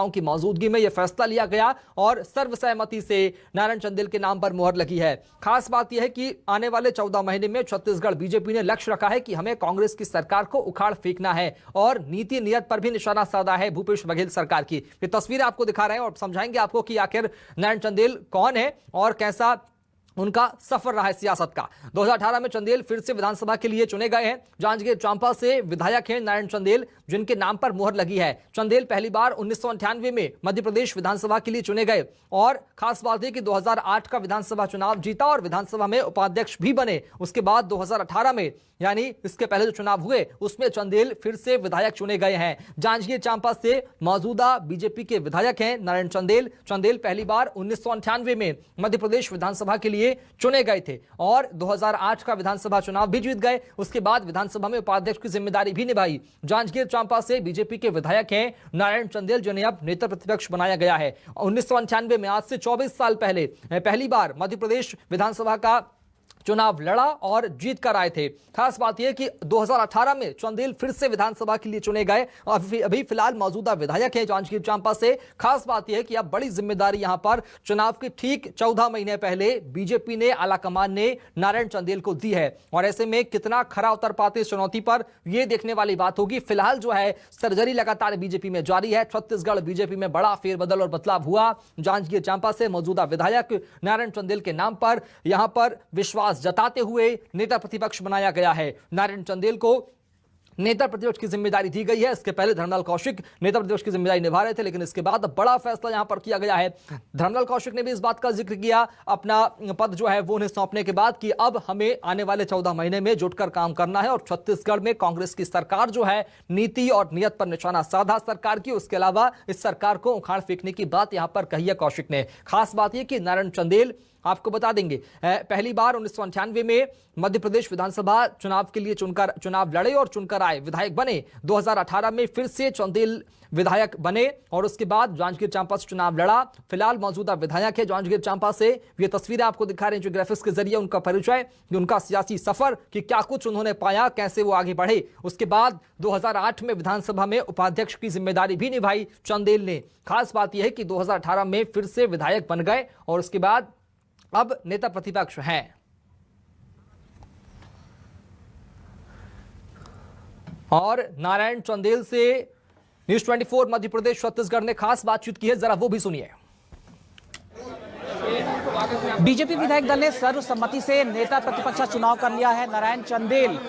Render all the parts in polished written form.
की मौजूदगी में यह फैसला लिया गया और सर्वसहमति से नारायण चंदेल के नाम पर मुहर लगी है। खास बात यह है कि आने वाले 14 महीने में छत्तीसगढ़ बीजेपी ने लक्ष्य रखा है कि हमें कांग्रेस की सरकार को उखाड़ फेंकना है और नीति नियत पर भी निशाना साधा है भूपेश बघेल सरकार की। ये तस्वीरें आपको दिखा रहे हैं और समझाएंगे आपको कि आखिर नारायण चंदेल कौन है और कैसा उनका सफर रहा है सियासत का। 2018 में चंदेल फिर से विधानसभा के लिए चुने गए हैं। जांजगीर चांपा से विधायक हैं नारायण चंदेल, जिनके नाम पर मुहर लगी है। चंदेल पहली बार 1998 में मध्य प्रदेश विधानसभा के लिए चुने गए और खास बात है कि 2008 का विधानसभा चुनाव जीता और विधानसभा में उपाध्यक्ष भी बने। उसके बाद 2018 में, यानी इसके पहले जो चुनाव हुए, उसमें चंदेल फिर से विधायक चुने गए हैं। जांजगीर चांपा से मौजूदा बीजेपी के विधायक हैं नारायण चंदेल। चंदेल पहली बार 1998 में मध्य प्रदेश विधानसभा के लिए चुने गए थे और 2008 का विधानसभा चुनाव भी जीत गए। उसके बाद विधानसभा में उपाध्यक्ष की जिम्मेदारी भी निभाई। जांजगीर चांपा से बीजेपी के विधायक हैं नारायण चंदेल, जिन्हें अब नेता प्रतिपक्ष बनाया गया है। 1998 में, आज से 24 साल पहले, पहली बार मध्य प्रदेश विधानसभा का चुनाव लड़ा और जीत कर आए थे। खास बात यह कि 2018 में चंदेल फिर से विधानसभा के लिए चुने गए और अभी फिलहाल मौजूदा विधायक हैं जांजगीर चांपा से। खास बात यह है कि अब बड़ी जिम्मेदारी यहां पर चुनाव के ठीक 14 महीने पहले बीजेपी ने, आलाकमान ने नारायण चंदेल को दी है और ऐसे में कितना खरा उतर पाते इस चुनौती पर, यह देखने वाली बात होगी। फिलहाल जो है सर्जरी लगातार बीजेपी में जारी है। छत्तीसगढ़ बीजेपी में बड़ा फेरबदल और बदलाव हुआ। जांजगीर चांपा से मौजूदा विधायक नारायण चंदेल के नाम पर यहां पर विश्वास जताते हुए नेता प्रतिपक्ष बनाया गया है। नारायण चंदेल को नेता प्रतिपक्ष की जिम्मेदारी दी गई है। इसके पहले धर्मलाल कौशिक नेता प्रतिपक्ष की जिम्मेदारी निभा रहे थे, लेकिन इसके बाद बड़ा फैसला यहां पर किया गया है। धर्मलाल कौशिक ने भी इस बात का जिक्र किया अपना पद जो है वो उन्हें सौंपने के बाद कि अब हमें आने वाले 14 महीने में जुटकर काम करना है और छत्तीसगढ़ में कांग्रेस की सरकार जो है नीति और नियत पर निशाना साधा सरकार की। उसके अलावा इस सरकार को उखाड़ फेंकने की बात यहां पर कही है कौशिक ने। खास बात यह कि नारायण चंदेल, आपको बता देंगे, पहली बार 1998 में मध्य प्रदेश विधानसभा चुनाव के लिए चुनाव लड़े और चुनकर आए, विधायक बने। 2018 में फिर से चंदेल विधायक बने और उसके बाद जांजगीर चांपा से चुनाव लड़ा। फिलहाल मौजूदा विधायक है जांजगीर चांपा से। ये तस्वीरें आपको दिखा रहे हैं जो ग्राफिक्स के जरिए उनका परिचय, उनका सियासी सफर, कि क्या कुछ उन्होंने पाया, कैसे वो आगे बढ़े। उसके बाद 2008 में विधानसभा में उपाध्यक्ष की जिम्मेदारी भी निभाई चंदेल ने। खास बात यह है कि 2018 में फिर से विधायक बन गए और उसके बाद अब नेता प्रतिपक्ष हैं। और नारायण चंदेल से न्यूज़ 24 मध्य प्रदेश छत्तीसगढ़ ने खास बातचीत की है, जरा वो भी सुनिए। बीजेपी विधायक दल ने सर्वसम्मति से नेता प्रतिपक्ष का चुनाव कर लिया है। नारायण चंदेल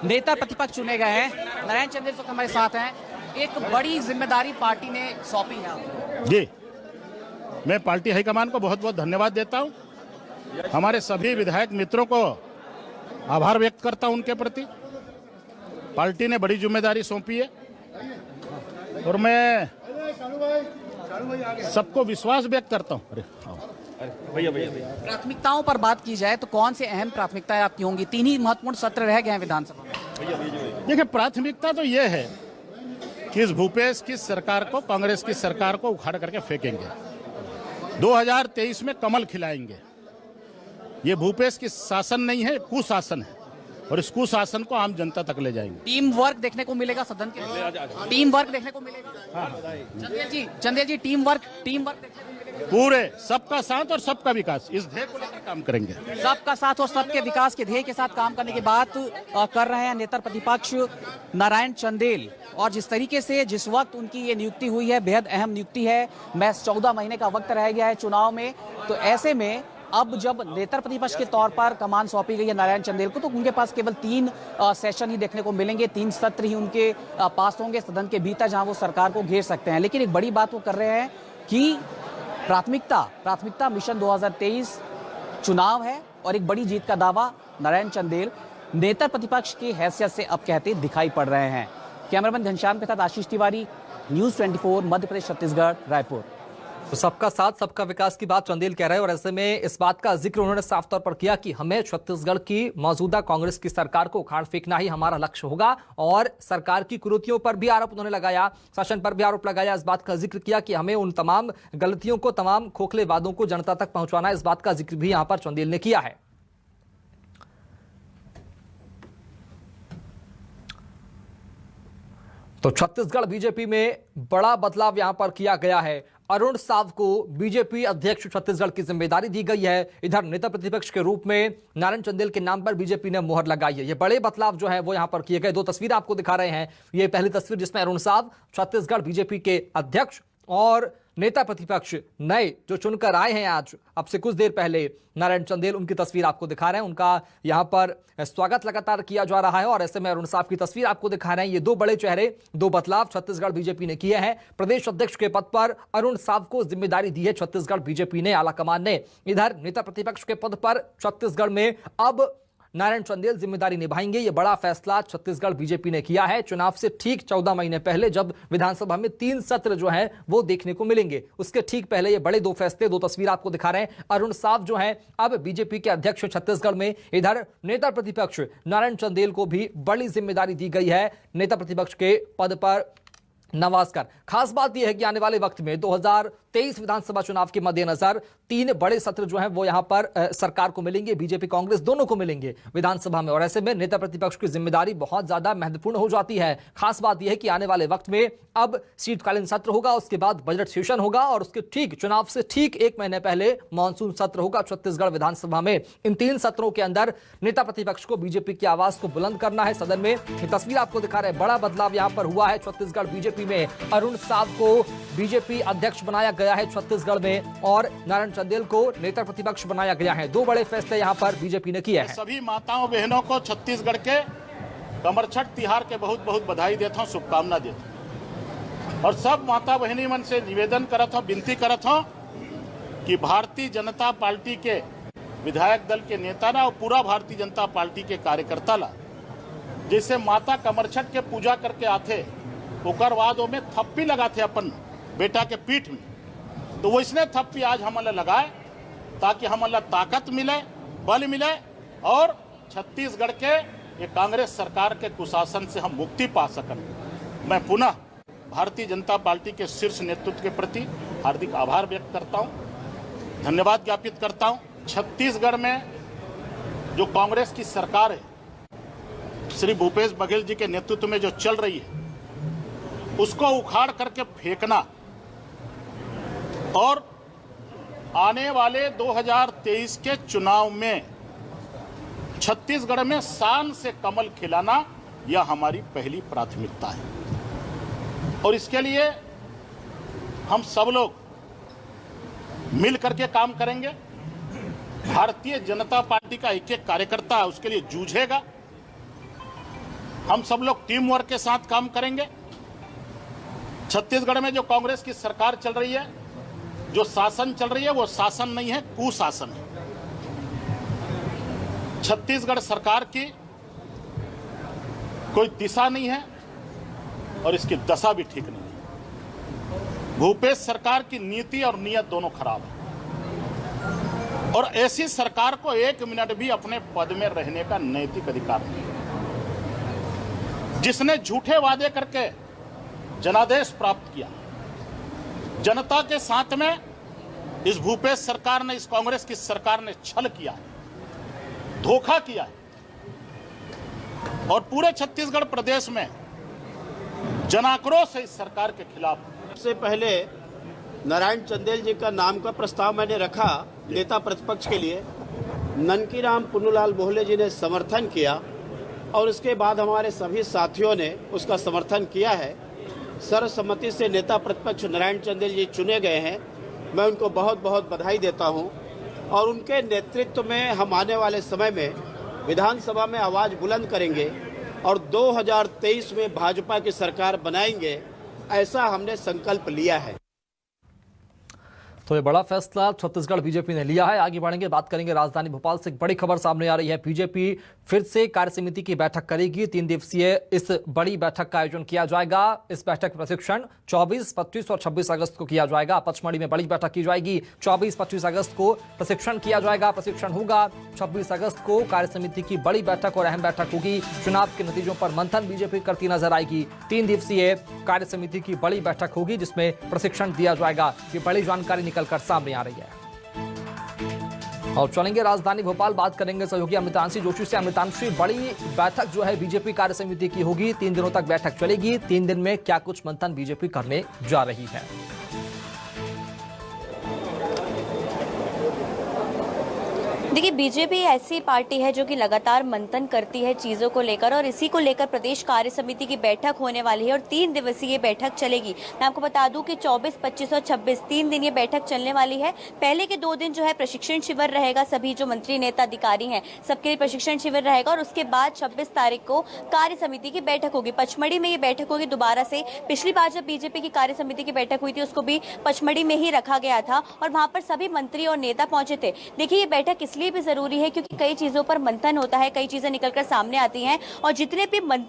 नेता प्रतिपक्ष चुने गए हैं। नारायण चंदेल तो हमारे साथ हैं। एक बड़ी जिम्मेदारी पार्टी ने सौंपी है। जी, मैं पार्टी हाईकमान को बहुत बहुत धन्यवाद देता हूं। हमारे सभी विधायक मित्रों को आभार व्यक्त करता हूं उनके प्रति। पार्टी ने बड़ी जिम्मेदारी सौंपी है और मैं सबको विश्वास व्यक्त करता हूं। प्राथमिकताओं पर बात की जाए तो कौन से अहम प्राथमिकताएं आपकी होंगी? 3 ही महत्वपूर्ण सत्र रह गए हैं विधानसभा में। देखिए, प्राथमिकता तो यह है कि इस भूपेश की सरकार को, कांग्रेस की सरकार को उखाड़ करके फेंकेंगे। 2023 में कमल खिलाएंगे। ये भूपेश की शासन नहीं है, कुशासन है और इस कुशासन को आम जनता तक ले जाएंगे। टीम वर्क देखने को मिलेगा सदन के, टीम वर्क देखने को मिलेगा। चंदेल जी टीम वर्क देखने को मिलेगा। पूरे सबका साथ और सबका विकास, इस ध्येय को लेकर काम करेंगे। सबका साथ और सबके विकास के ध्येय के साथ काम करने की बात कर रहे हैं नेता प्रतिपक्ष नारायण चंदेल। और जिस तरीके से जिस वक्त उनकी ये नियुक्ति हुई है, बेहद अहम नियुक्ति है। महज 14 महीने का वक्त रह गया है चुनाव में, तो ऐसे में अब जब नेता प्रतिपक्ष के तौर पर कमान सौंपी गई है नारायण चंदेल को, तो उनके पास केवल 3 सेशन ही देखने को मिलेंगे। 3 सत्र ही उनके पास होंगे सदन के भीतर, जहां वो सरकार को घेर सकते हैं। लेकिन एक बड़ी बात वो कर रहे हैं कि प्राथमिकता मिशन 2023 चुनाव है और एक बड़ी जीत का दावा नारायण चंदेल नेता प्रतिपक्ष की हैसियत से अब कहते दिखाई पड़ रहे हैं। कैमरामैन घनश्याम के साथ आशीष तिवारी, न्यूज़ 24 मध्य प्रदेश छत्तीसगढ़, रायपुर। तो सबका साथ सबका विकास की बात चंदेल कह रहे हैं और ऐसे में इस बात का जिक्र उन्होंने साफ तौर पर किया कि हमें छत्तीसगढ़ की मौजूदा कांग्रेस की सरकार को उखाड़ फेंकना ही हमारा लक्ष्य होगा। और सरकार की कुरीतियों पर भी आरोप उन्होंने लगाया, शासन पर भी आरोप लगाया। इस बात का जिक्र किया कि हमें उन तमाम गलतियों को, तमाम खोखले वादों को जनता तक पहुंचाना है। इस बात का जिक्र भी यहां पर चंदेल ने किया है। तो छत्तीसगढ़ बीजेपी में बड़ा बदलाव यहां पर किया गया है। अरुण साव को बीजेपी अध्यक्ष छत्तीसगढ़ की जिम्मेदारी दी गई है। इधर नेता प्रतिपक्ष के रूप में नारायण चंदेल के नाम पर बीजेपी ने मुहर लगाई है। ये बड़े बदलाव जो है वो यहां पर किए गए। दो तस्वीरें आपको दिखा रहे हैं। ये पहली तस्वीर जिसमें अरुण साव छत्तीसगढ़ बीजेपी के अध्यक्ष और नेता प्रतिपक्ष नए जो चुनकर आए हैं आज, अब से कुछ देर पहले, नारायण चंदेल, उनकी तस्वीर आपको दिखा रहे हैं। उनका यहां पर स्वागत लगातार किया जा रहा है और ऐसे में अरुण साव की तस्वीर आपको दिखा रहे हैं। ये दो बड़े चेहरे, दो बदलाव छत्तीसगढ़ बीजेपी ने किए हैं। प्रदेश अध्यक्ष के पद पर अरुण साव को जिम्मेदारी दी है छत्तीसगढ़ बीजेपी ने, आलाकमान ने। इधर नेता प्रतिपक्ष के पद पर छत्तीसगढ़ में अब नारायण चंदेल जिम्मेदारी निभाएंगे। यह बड़ा फैसला छत्तीसगढ़ बीजेपी ने किया है। चुनाव से ठीक 14 महीने पहले जब विधानसभा में 3 सत्र जो है वो देखने को मिलेंगे, उसके ठीक पहले ये बड़े दो फैसले, दो तस्वीर आपको दिखा रहे हैं। अरुण साव जो है अब बीजेपी के अध्यक्ष छत्तीसगढ़ में। इधर नेता प्रतिपक्ष नारायण चंदेल को भी बड़ी जिम्मेदारी दी गई है नेता प्रतिपक्ष के पद पर नवाजकर। खास बात यह है कि आने वाले वक्त में 2023 विधानसभा चुनाव के मद्देनजर 3 बड़े सत्र जो हैं वो यहां पर सरकार को मिलेंगे, बीजेपी कांग्रेस दोनों को मिलेंगे विधानसभा में, और ऐसे में नेता प्रतिपक्ष की जिम्मेदारी बहुत ज्यादा महत्वपूर्ण हो जाती है। खास बात यह है कि आने वाले वक्त में अब शीतकालीन सत्र होगा, उसके बाद बजट सेशन होगा और उसके ठीक चुनाव से ठीक 1 महीने पहले मानसून सत्र होगा छत्तीसगढ़ विधानसभा में। इन 3 सत्रों के अंदर नेता प्रतिपक्ष को बीजेपी की आवाज को बुलंद करना है सदन में। ये तस्वीर आपको दिखा रहे हैं। बड़ा बदलाव यहां पर हुआ है छत्तीसगढ़ बीजेपी में। अरुण साव को बीजेपी अध्यक्ष बनाया गया है छत्तीसगढ़ में और नारायण चंदेल को नेता प्रतिपक्ष बनाया गया है। दो बड़े फैसले यहां पर बीजेपी ने किए हैं। सभी माताओं बहनों को छत्तीसगढ़ के कमरछठ तिहार के बहुत बहुत बधाई देता हूं, शुभकामना देता हूं। और सब माता बहनी मन से निवेदन करत हूं, विनती करत हूं कि भारतीय जनता पार्टी के विधायक दल के नेता ना और पूरा भारतीय जनता पार्टी के कार्यकर्ता ला जैसे माता कमरछठ के पूजा करके आते ओकर बाद में थप्पी लगाते अपन बेटा के पीठ में, तो वैसने थप्पी आज हमला लगाए ताकि हमला ताकत मिले, बल मिले और छत्तीसगढ़ के ये कांग्रेस सरकार के कुशासन से हम मुक्ति पा सकें। मैं पुनः भारतीय जनता पार्टी के शीर्ष नेतृत्व के प्रति हार्दिक आभार व्यक्त करता हूं, धन्यवाद ज्ञापित करता हूं। छत्तीसगढ़ में जो कांग्रेस की सरकार है, श्री भूपेश बघेल जी के नेतृत्व में जो चल रही है, उसको उखाड़ करके फेंकना और आने वाले 2023 के चुनाव में छत्तीसगढ़ में शान से कमल खिलाना, यह हमारी पहली प्राथमिकता है। और इसके लिए हम सब लोग मिल करके काम करेंगे। भारतीय जनता पार्टी का एक एक कार्यकर्ता उसके लिए जूझेगा। हम सब लोग टीम वर्क के साथ काम करेंगे। छत्तीसगढ़ में जो कांग्रेस की सरकार चल रही है, जो शासन चल रही है, वो शासन नहीं है, कुशासन है। छत्तीसगढ़ सरकार की कोई दिशा नहीं है और इसकी दशा भी ठीक नहीं है। भूपेश सरकार की नीति और नीयत दोनों खराब है और ऐसी सरकार को 1 मिनट भी अपने पद में रहने का नैतिक अधिकार नहीं है। जिसने झूठे वादे करके जनादेश प्राप्त किया, जनता के साथ में इस भूपेश सरकार ने, इस कांग्रेस की सरकार ने छल किया है, धोखा किया है और पूरे छत्तीसगढ़ प्रदेश में जनाक्रोश है इस सरकार के खिलाफ। सबसे पहले नारायण चंदेल जी का नाम का प्रस्ताव मैंने रखा नेता प्रतिपक्ष के लिए। ननकीराम पुन्नूलाल बोहले जी ने समर्थन किया और उसके बाद हमारे सभी साथियों ने उसका समर्थन किया है। सर्वसम्मति से नेता प्रतिपक्ष नारायण चंदेल जी चुने गए हैं। मैं उनको बहुत बहुत बधाई देता हूं और उनके नेतृत्व में हम आने वाले समय में विधानसभा में आवाज़ बुलंद करेंगे और 2023 में भाजपा की सरकार बनाएंगे, ऐसा हमने संकल्प लिया है। तो ये बड़ा फैसला छत्तीसगढ़ बीजेपी ने लिया है। आगे बढ़ेंगे, बात करेंगे राजधानी भोपाल से। एक बड़ी खबर सामने आ रही है। बीजेपी फिर से कार्य समिति की बैठक करेगी। 3 दिवसीय इस बड़ी बैठक का आयोजन किया जाएगा। इस बैठक प्रशिक्षण 24, 25 और 26 अगस्त को किया जाएगा। पचमढ़ी में बड़ी बैठक की जाएगी। 24, 25 अगस्त को प्रशिक्षण किया जाएगा। प्रशिक्षण होगा 26 अगस्त को। कार्य समिति की बड़ी बैठक और अहम बैठक होगी। चुनाव के नतीजों पर मंथन बीजेपी करती नजर आएगी। 3 दिवसीय कार्य समिति की बड़ी बैठक होगी जिसमें प्रशिक्षण दिया जाएगा। ये बड़ी जानकारी निकलकर सामने आ रही है। और चलेंगे राजधानी भोपाल, बात करेंगे सहयोगी अमृतांशी जोशी से। अमृतांशी, बड़ी बैठक जो है बीजेपी कार्य समिति की होगी, 3 दिनों तक बैठक चलेगी। 3 दिन में क्या कुछ मंथन बीजेपी करने जा रही है? देखिए, बीजेपी ऐसी पार्टी है जो कि लगातार मंथन करती है चीजों को लेकर, और इसी को लेकर प्रदेश कार्य समिति की बैठक होने वाली है और 3 दिवसीय बैठक चलेगी। मैं आपको बता दूं कि 24, 25 और 26 3 दिन ये बैठक चलने वाली है। पहले के 2 दिन जो है प्रशिक्षण शिविर रहेगा, सभी जो मंत्री नेता अधिकारी हैं सबके लिए प्रशिक्षण शिविर रहेगा, और उसके बाद 26 तारीख को कार्य समिति की बैठक होगी। पचमढ़ी में ये बैठक होगी दोबारा से। पिछली बार जब बीजेपी की कार्य समिति की बैठक हुई थी उसको भी पचमढ़ी में ही रखा गया था और वहां पर सभी मंत्री और नेता पहुंचे थे। देखिए, ये बैठक इसलिए भी जरूरी है क्योंकि कई चीजों पर मंथन होता है, कई चीजें निकलकर सामने आती हैं, और जितने भी मंत्री